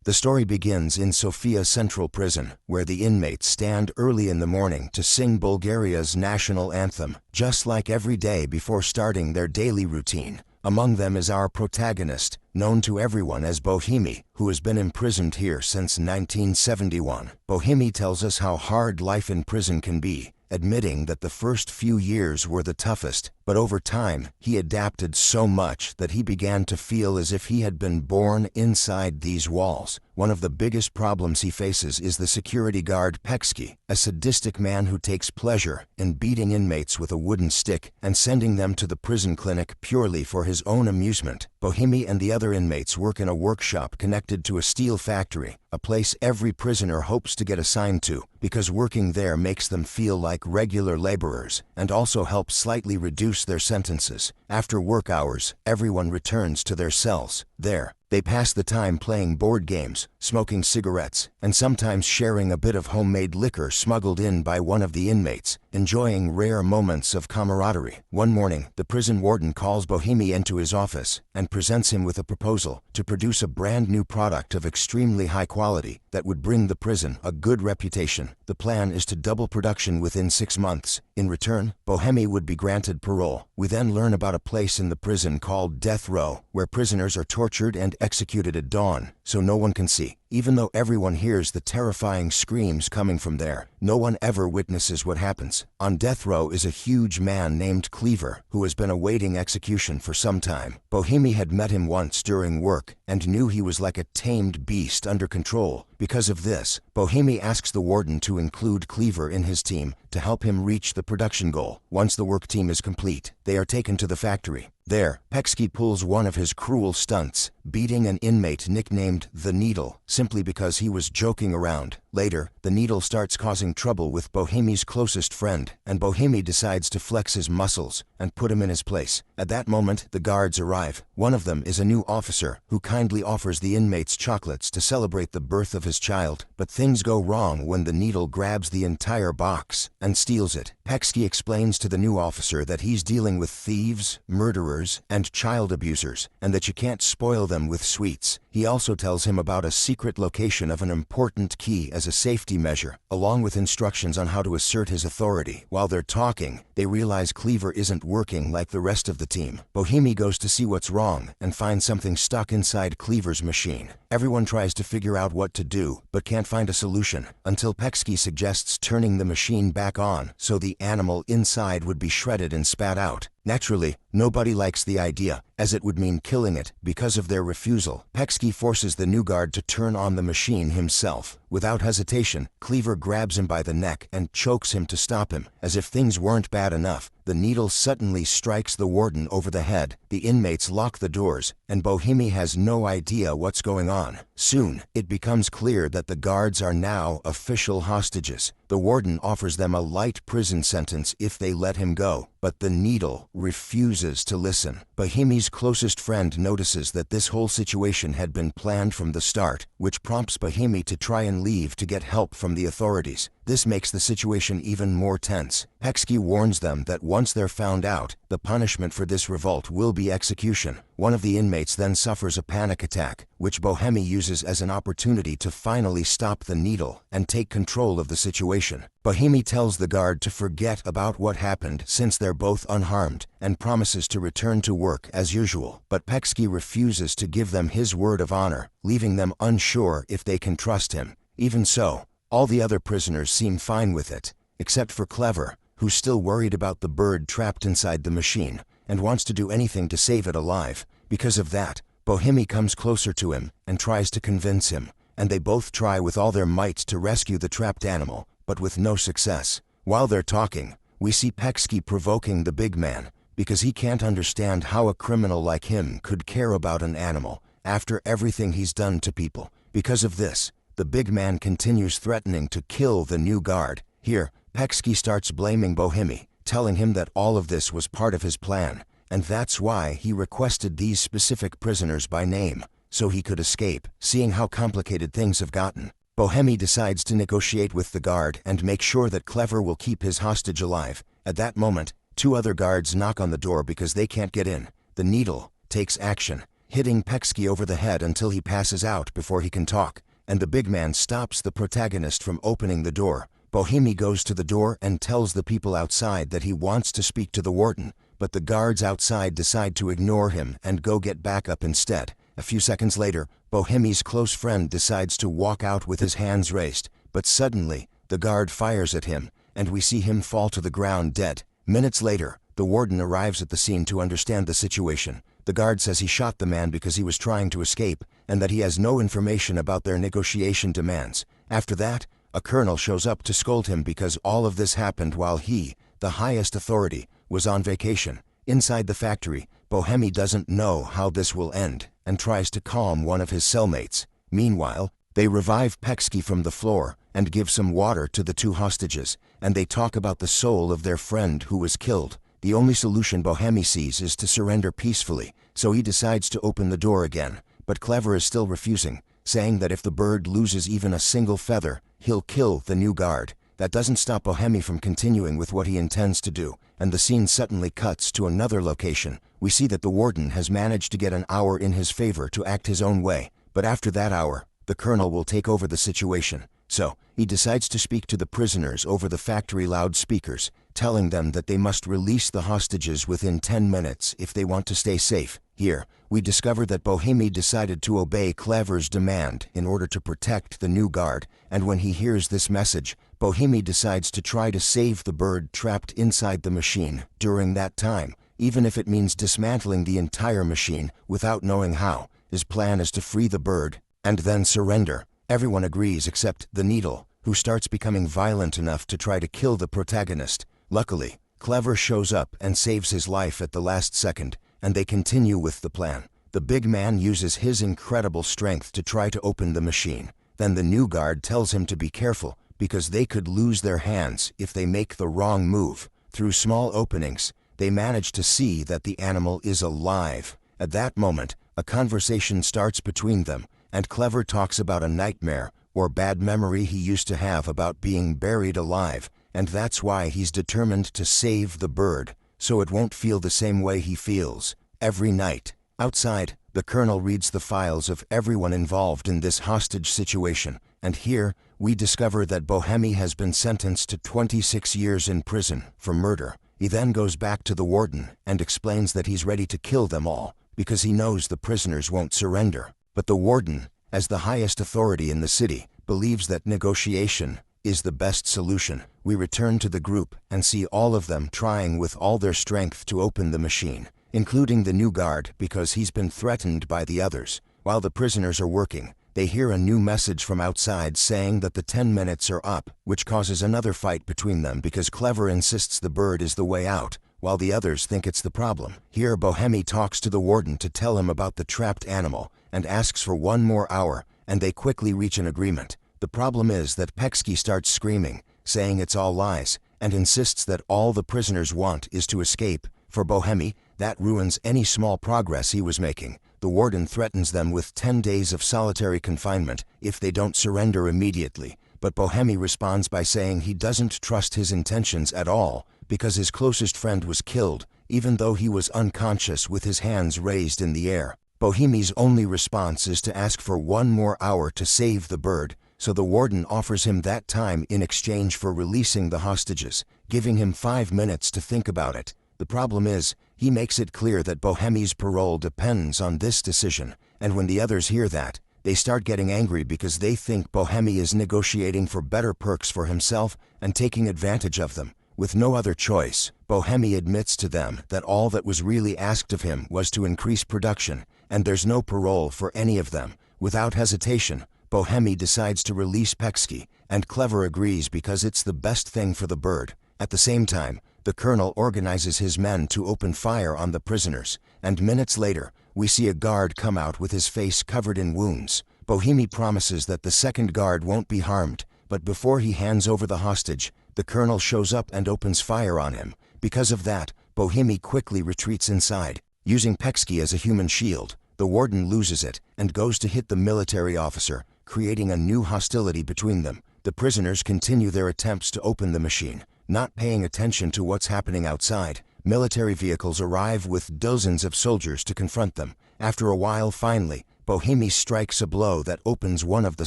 The story begins in Sofia Central Prison, where the inmates stand early in the morning to sing Bulgaria's national anthem, just like every day before starting their daily routine. Among them is our protagonist, known to everyone as Bohemi, who has been imprisoned here since 1971. Bohemi tells us how hard life in prison can be, admitting that the first few years were the toughest, but over time, he adapted so much that he began to feel as if he had been born inside these walls. One of the biggest problems he faces is the security guard Peksky, a sadistic man who takes pleasure in beating inmates with a wooden stick and sending them to the prison clinic purely for his own amusement. Bohemi and the other inmates work in a workshop connected to a steel factory, a place every prisoner hopes to get assigned to, because working there makes them feel like regular laborers and also helps slightly reduce their sentences. After work hours, everyone returns to their cells. There, they pass the time playing board games, smoking cigarettes, and sometimes sharing a bit of homemade liquor smuggled in by one of the inmates, enjoying rare moments of camaraderie. One morning, the prison warden calls Bohemi into his office and presents him with a proposal to produce a brand new product of extremely high quality that would bring the prison a good reputation. The plan is to double production within 6 months. In return, Bohemi would be granted parole. We then learn about a place in the prison called Death Row, where prisoners are tortured and executed at dawn, so no one can see. Even though everyone hears the terrifying screams coming from there, no one ever witnesses what happens. On death row is a huge man named Cleaver, who has been awaiting execution for some time. Bohemi had met him once during work and knew he was like a tamed beast under control. Because of this, Bohemi asks the warden to include Cleaver in his team to help him reach the production goal. Once the work team is complete, they are taken to the factory. There, Peksky pulls one of his cruel stunts, beating an inmate nicknamed the Needle, simply because he was joking around. Later, the Needle starts causing trouble with Bohemi's closest friend, and Bohemi decides to flex his muscles and put him in his place. At that moment, the guards arrive. One of them is a new officer who kindly offers the inmates chocolates to celebrate the birth of his child, but things go wrong when the Needle grabs the entire box and steals it. Peksky explains to the new officer that he's dealing with thieves, murderers, and child abusers, and that you can't spoil them with sweets. He also tells him about a secret location of an important key as a safety measure, along with instructions on how to assert his authority. While they're talking, they realize Cleaver isn't working like the rest of the team. Bohemi goes to see what's wrong and finds something stuck inside Cleaver's machine. Everyone tries to figure out what to do, but can't find a solution, until Peksky suggests turning the machine back on so the animal inside would be shredded and spat out. Naturally, nobody likes the idea, as it would mean killing it. Because of their refusal, Peksky forces the new guard to turn on the machine himself. Without hesitation, Cleaver grabs him by the neck and chokes him to stop him. As if things weren't bad enough, the Needle suddenly strikes the warden over the head. The inmates lock the doors, and Bohemi has no idea what's going on. Soon, it becomes clear that the guards are now official hostages. The warden offers them a light prison sentence if they let him go, but the Needle refuses to listen. Bohemi's closest friend notices that this whole situation had been planned from the start, which prompts Bohemi to try and leave to get help from the authorities. This makes the situation even more tense. Peksky warns them that once they're found out, the punishment for this revolt will be execution. One of the inmates then suffers a panic attack, which Bohemi uses as an opportunity to finally stop the Needle and take control of the situation. Bohemi tells the guard to forget about what happened since they're both unharmed, and promises to return to work as usual. But Peksky refuses to give them his word of honor, leaving them unsure if they can trust him. Even so, all the other prisoners seem fine with it, except for Clever, who's still worried about the bird trapped inside the machine, and wants to do anything to save it alive. Because of that, Bohemi comes closer to him and tries to convince him, and they both try with all their might to rescue the trapped animal, but with no success. While they're talking, we see Peksky provoking the big man, because he can't understand how a criminal like him could care about an animal after everything he's done to people. Because of this, the big man continues threatening to kill the new guard. Here, Peksky starts blaming Bohemi, telling him that all of this was part of his plan, and that's why he requested these specific prisoners by name, so he could escape. Seeing how complicated things have gotten, Bohemi decides to negotiate with the guard and make sure that Clever will keep his hostage alive. At that moment, 2 other guards knock on the door because they can't get in. The Needle takes action hitting Peksky over the head until he passes out before he can talk, and the big man stops the protagonist from opening the door. Bohemi goes to the door and tells the people outside that he wants to speak to the warden, but the guards outside decide to ignore him and go get backup instead. A few seconds later, Bohemi's close friend decides to walk out with his hands raised, but suddenly, the guard fires at him, and we see him fall to the ground dead. Minutes later, the warden arrives at the scene to understand the situation. The guard says he shot the man because he was trying to escape, and that he has no information about their negotiation demands. After that, a colonel shows up to scold him because all of this happened while he, the highest authority, was on vacation. Inside the factory, Bohemi doesn't know how this will end, and tries to calm one of his cellmates. Meanwhile, they revive Peksky from the floor and give some water to the two hostages, and they talk about the soul of their friend who was killed. The only solution Bohemi sees is to surrender peacefully, so he decides to open the door again, but Clever is still refusing, saying that if the bird loses even a single feather, he'll kill the new guard. That doesn't stop Bohemi from continuing with what he intends to do, and the scene suddenly cuts to another location. We see that the warden has managed to get an hour in his favor to act his own way, but after that hour, the colonel will take over the situation. So, he decides to speak to the prisoners over the factory loudspeakers, telling them that they must release the hostages within 10 minutes if they want to stay safe. Here, we discover that Bohemi decided to obey Clever's demand in order to protect the new guard, and when he hears this message, Bohemi decides to try to save the bird trapped inside the machine during that time, even if it means dismantling the entire machine without knowing how. His plan is to free the bird and then surrender. Everyone agrees except the Needle, who starts becoming violent enough to try to kill the protagonist. Luckily, Clever shows up and saves his life at the last second, and they continue with the plan. The big man uses his incredible strength to try to open the machine. Then the new guard tells him to be careful, because they could lose their hands if they make the wrong move. Through small openings, they manage to see that the animal is alive. At that moment, a conversation starts between them, and Clever talks about a nightmare or bad memory he used to have about being buried alive, and that's why he's determined to save the bird, so it won't feel the same way he feels every night. Outside, the colonel reads the files of everyone involved in this hostage situation, and here, we discover that Bohemi has been sentenced to 26 years in prison for murder. He then goes back to the warden and explains that he's ready to kill them all, because he knows the prisoners won't surrender. But the warden, as the highest authority in the city, believes that negotiation is the best solution. We return to the group and see all of them trying with all their strength to open the machine, including the new guard because he's been threatened by the others. While the prisoners are working, they hear a new message from outside saying that the 10 minutes are up, which causes another fight between them because Clever insists the bird is the way out, while the others think it's the problem. Here Bohemi talks to the warden to tell him about the trapped animal and asks for one more hour, and they quickly reach an agreement. The problem is that Peksky starts screaming, saying it's all lies, and insists that all the prisoners want is to escape. For Bohemi, that ruins any small progress he was making. The warden threatens them with 10 days of solitary confinement if they don't surrender immediately, but Bohemi responds by saying he doesn't trust his intentions at all because his closest friend was killed, even though he was unconscious with his hands raised in the air. Bohemi's only response is to ask for one more hour to save the bird, so the warden offers him that time in exchange for releasing the hostages, giving him 5 minutes to think about it. The problem is, he makes it clear that Bohemi's parole depends on this decision, and when the others hear that, they start getting angry because they think Bohemi is negotiating for better perks for himself and taking advantage of them. With no other choice, Bohemi admits to them that all that was really asked of him was to increase production, and there's no parole for any of them. Without hesitation, Bohemi decides to release Peksky, and Clever agrees because it's the best thing for the bird. At the same time, the colonel organizes his men to open fire on the prisoners, and minutes later, we see a guard come out with his face covered in wounds. Bohemi promises that the second guard won't be harmed, but before he hands over the hostage, the colonel shows up and opens fire on him. Because of that, Bohemi quickly retreats inside, using Peksky as a human shield. The warden loses it and goes to hit the military officer, creating a new hostility between them. The prisoners continue their attempts to open the machine, not paying attention to what's happening outside. Military vehicles arrive with dozens of soldiers to confront them, After a while, finally, Bohemi strikes a blow that opens one of the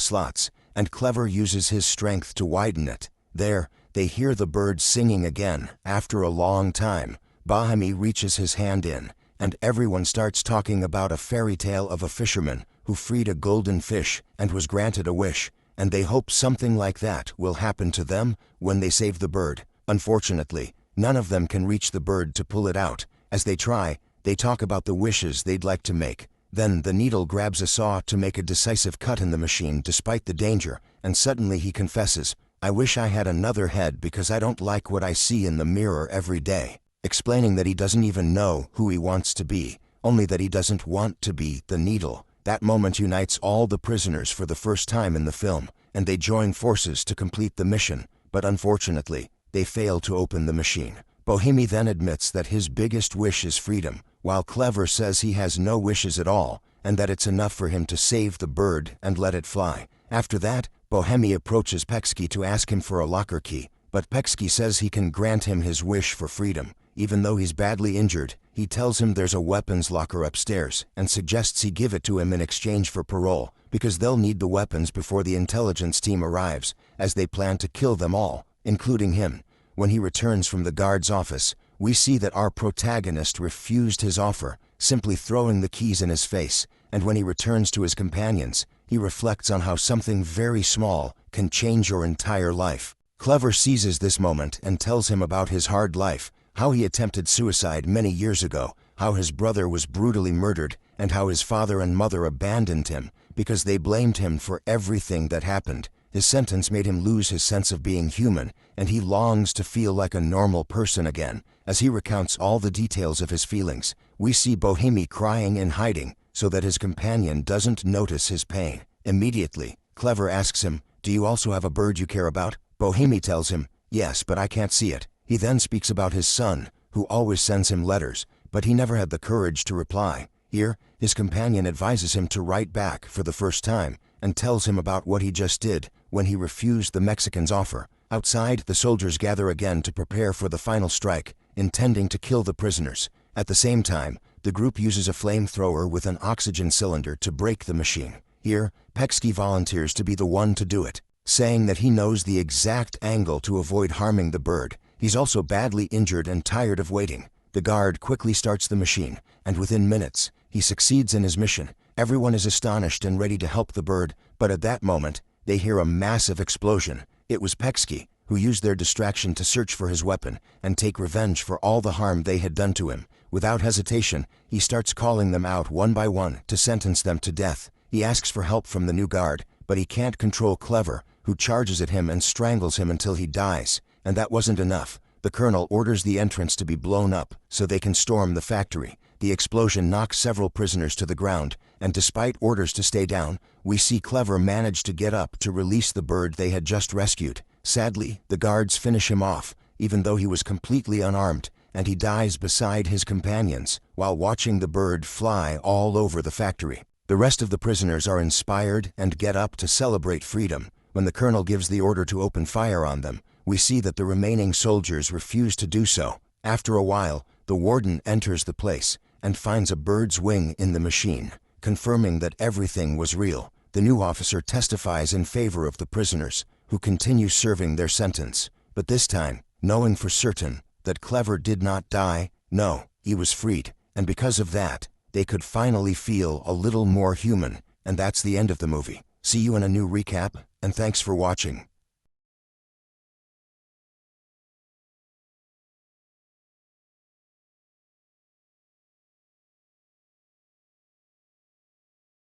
slots, and Clever uses his strength to widen it. There, they hear the bird singing again. After a long time, Bohemi reaches his hand in, and everyone starts talking about a fairy tale of a fisherman who freed a golden fish and was granted a wish, and they hope something like that will happen to them when they save the bird. Unfortunately, none of them can reach the bird to pull it out. As they try, they talk about the wishes they'd like to make. Then the needle grabs a saw to make a decisive cut in the machine despite the danger, and suddenly he confesses, "I wish I had another head because I don't like what I see in the mirror every day," explaining that he doesn't even know who he wants to be, only that he doesn't want to be the needle. That moment unites all the prisoners for the first time in the film, and they join forces to complete the mission, but unfortunately, they fail to open the machine. Bohemi then admits that his biggest wish is freedom, while Clever says he has no wishes at all, and that it's enough for him to save the bird and let it fly. After that, Bohemi approaches Peksky to ask him for a locker key, but Peksky says he can grant him his wish for freedom. Even though he's badly injured, he tells him there's a weapons locker upstairs and suggests he give it to him in exchange for parole, because they'll need the weapons before the intelligence team arrives, as they plan to kill them all, including him. When he returns from the guard's office, we see that our protagonist refused his offer, simply throwing the keys in his face, and when he returns to his companions, he reflects on how something very small can change your entire life. Clever seizes this moment and tells him about his hard life, how he attempted suicide many years ago, how his brother was brutally murdered, and how his father and mother abandoned him because they blamed him for everything that happened. His sentence made him lose his sense of being human, and he longs to feel like a normal person again. As he recounts all the details of his feelings, we see Bohemi crying and hiding so that his companion doesn't notice his pain. Immediately, Clever asks him, "Do you also have a bird you care about?" Bohemi tells him, "Yes, but I can't see it." He then speaks about his son, who always sends him letters, but he never had the courage to reply. Here, his companion advises him to write back for the first time, and tells him about what he just did when he refused the Mexican's offer. Outside, the soldiers gather again to prepare for the final strike, intending to kill the prisoners. At the same time, the group uses a flamethrower with an oxygen cylinder to break the machine. Here, Peksky volunteers to be the one to do it, saying that he knows the exact angle to avoid harming the bird. He's also badly injured and tired of waiting. The guard quickly starts the machine, and within minutes, he succeeds in his mission. Everyone is astonished and ready to help the bird, but at that moment, they hear a massive explosion. It was Peksky, who used their distraction to search for his weapon and take revenge for all the harm they had done to him. Without hesitation, he starts calling them out one by one to sentence them to death. He asks for help from the new guard, but he can't control Clever, who charges at him and strangles him until he dies. And that wasn't enough. The colonel orders the entrance to be blown up so they can storm the factory. The explosion knocks several prisoners to the ground, and despite orders to stay down, we see Clever manage to get up to release the bird they had just rescued. Sadly, the guards finish him off, even though he was completely unarmed, and he dies beside his companions while watching the bird fly all over the factory. The rest of the prisoners are inspired and get up to celebrate freedom. When the colonel gives the order to open fire on them, we see that the remaining soldiers refuse to do so. After a while, the warden enters the place and finds a bird's wing in the machine, confirming that everything was real. The new officer testifies in favor of the prisoners, who continue serving their sentence. But this time, knowing for certain that Clever did not die, no, he was freed. And because of that, they could finally feel a little more human. And that's the end of the movie. See you in a new recap, and thanks for watching.